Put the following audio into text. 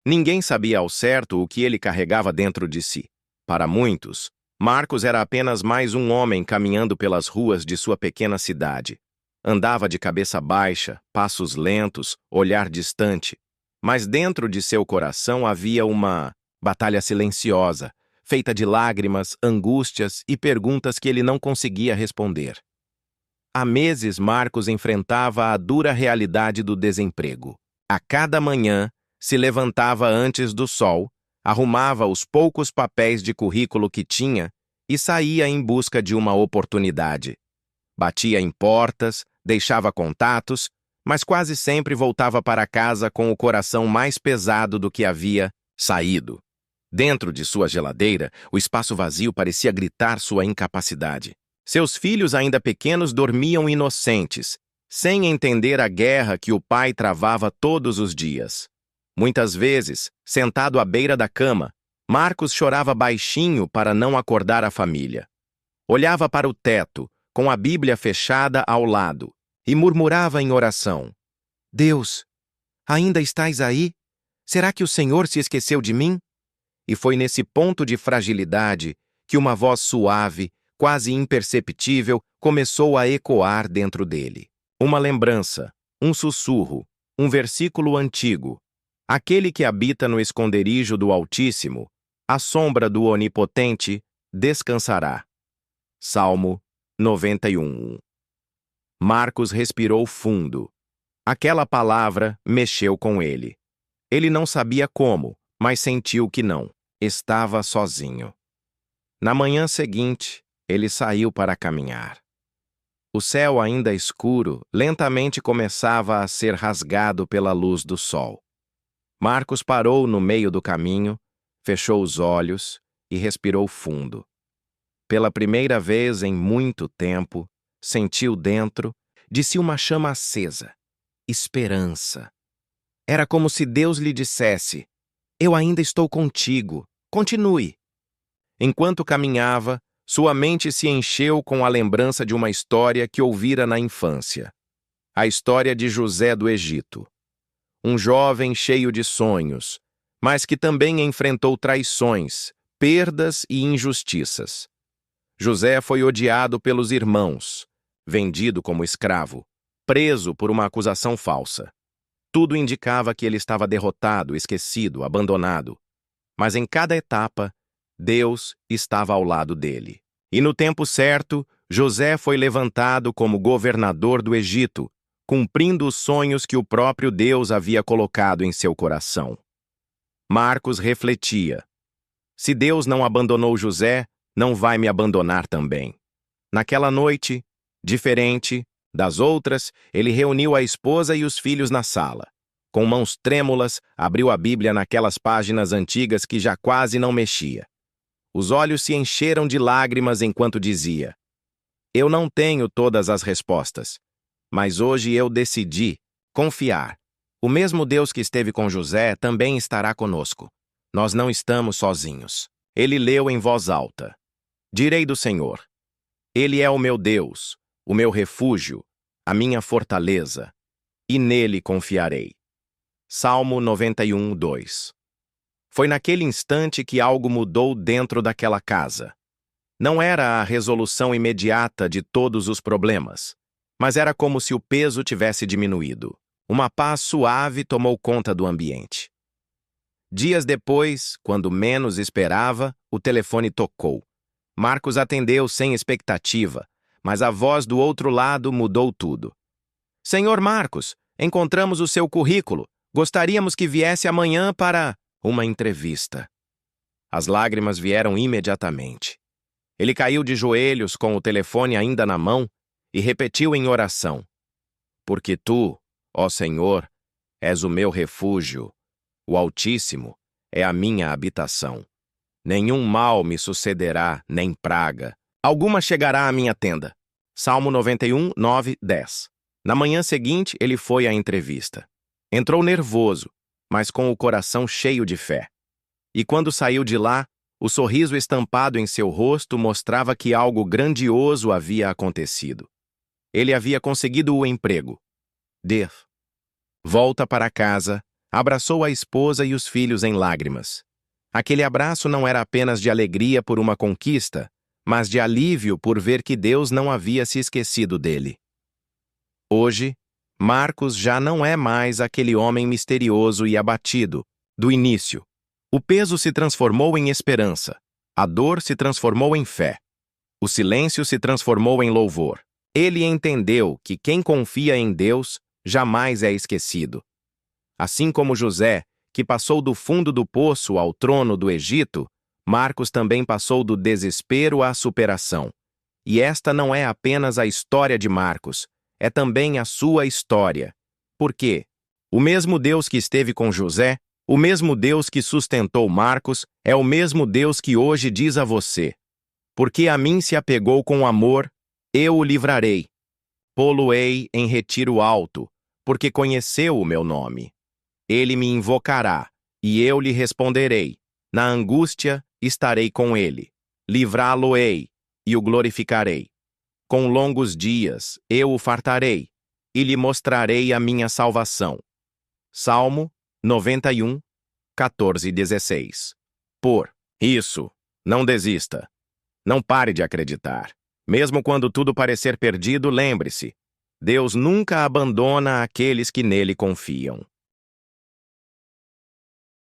Ninguém sabia ao certo o que ele carregava dentro de si. Para muitos, Marcos era apenas mais um homem caminhando pelas ruas de sua pequena cidade. Andava de cabeça baixa, passos lentos, olhar distante. Mas dentro de seu coração havia uma batalha silenciosa, feita de lágrimas, angústias e perguntas que ele não conseguia responder. Há meses, Marcos enfrentava a dura realidade do desemprego. A cada manhã, se levantava antes do sol, arrumava os poucos papéis de currículo que tinha e saía em busca de uma oportunidade. Batia em portas, deixava contatos, mas quase sempre voltava para casa com o coração mais pesado do que havia saído. Dentro de sua geladeira, o espaço vazio parecia gritar sua incapacidade. Seus filhos ainda pequenos dormiam inocentes, sem entender a guerra que o pai travava todos os dias. Muitas vezes, sentado à beira da cama, Marcos chorava baixinho para não acordar a família. Olhava para o teto, com a Bíblia fechada ao lado, e murmurava em oração: Deus, ainda estás aí? Será que o Senhor se esqueceu de mim? E foi nesse ponto de fragilidade que uma voz suave, quase imperceptível, começou a ecoar dentro dele. Uma lembrança, um sussurro, um versículo antigo. Aquele que habita no esconderijo do Altíssimo, à sombra do Onipotente, descansará. Salmo 91. Marcos respirou fundo. Aquela palavra mexeu com ele. Ele não sabia como, mas sentiu que não. Estava sozinho. Na manhã seguinte, ele saiu para caminhar. O céu ainda escuro lentamente começava a ser rasgado pela luz do sol. Marcos parou no meio do caminho, fechou os olhos e respirou fundo. Pela primeira vez em muito tempo, sentiu dentro de si uma chama acesa. Esperança. Era como se Deus lhe dissesse: Eu ainda estou contigo. Continue. Enquanto caminhava, sua mente se encheu com a lembrança de uma história que ouvira na infância. A história de José do Egito. Um jovem cheio de sonhos, mas que também enfrentou traições, perdas e injustiças. José foi odiado pelos irmãos, vendido como escravo, preso por uma acusação falsa. Tudo indicava que ele estava derrotado, esquecido, abandonado. Mas em cada etapa, Deus estava ao lado dele. E no tempo certo, José foi levantado como governador do Egito, cumprindo os sonhos que o próprio Deus havia colocado em seu coração. Marcos refletia: se Deus não abandonou José, não vai me abandonar também. Naquela noite, diferente das outras, ele reuniu a esposa e os filhos na sala. Com mãos trêmulas, abriu a Bíblia naquelas páginas antigas que já quase não mexia. Os olhos se encheram de lágrimas enquanto dizia: Eu não tenho todas as respostas, mas hoje eu decidi confiar. O mesmo Deus que esteve com José também estará conosco. Nós não estamos sozinhos. Ele leu em voz alta: Direi do Senhor: Ele é o meu Deus, o meu refúgio, a minha fortaleza, e nele confiarei. Salmo 91, 2. Foi naquele instante que algo mudou dentro daquela casa. Não era a resolução imediata de todos os problemas, mas era como se o peso tivesse diminuído. Uma paz suave tomou conta do ambiente. Dias depois, quando menos esperava, o telefone tocou. Marcos atendeu sem expectativa, mas a voz do outro lado mudou tudo. Senhor Marcos, encontramos o seu currículo. Gostaríamos que viesse amanhã para uma entrevista. As lágrimas vieram imediatamente. Ele caiu de joelhos com o telefone ainda na mão e repetiu em oração: Porque tu, ó Senhor, és o meu refúgio, o Altíssimo é a minha habitação. Nenhum mal me sucederá, nem praga. Alguma chegará à minha tenda. Salmo 91, 9, 10. Na manhã seguinte, ele foi à entrevista. Entrou nervoso, mas com o coração cheio de fé. E quando saiu de lá, o sorriso estampado em seu rosto mostrava que algo grandioso havia acontecido. Ele havia conseguido o emprego. Death. Volta para casa, Abraçou a esposa e os filhos em lágrimas. Aquele abraço não era apenas de alegria por uma conquista, mas de alívio por ver que Deus não havia se esquecido dele. Hoje, Marcos já não é mais aquele homem misterioso e abatido do início. O peso se transformou em esperança, a dor se transformou em fé, o silêncio se transformou em louvor. Ele entendeu que quem confia em Deus jamais é esquecido. Assim como José, que passou do fundo do poço ao trono do Egito, Marcos também passou do desespero à superação. E esta não é apenas a história de Marcos, é também a sua história. Por quê? O mesmo Deus que esteve com José, o mesmo Deus que sustentou Marcos, é o mesmo Deus que hoje diz a você: porque a mim se apegou com amor, eu o livrarei. Pô-lo-ei em retiro alto, porque conheceu o meu nome. Ele me invocará, e eu lhe responderei. Na angústia estarei com ele. Livrá-lo-ei, e o glorificarei. Com longos dias eu o fartarei, e lhe mostrarei a minha salvação. Salmo 91, 14 e 16. Por isso, não desista. Não pare de acreditar. Mesmo quando tudo parecer perdido, lembre-se: Deus nunca abandona aqueles que nele confiam.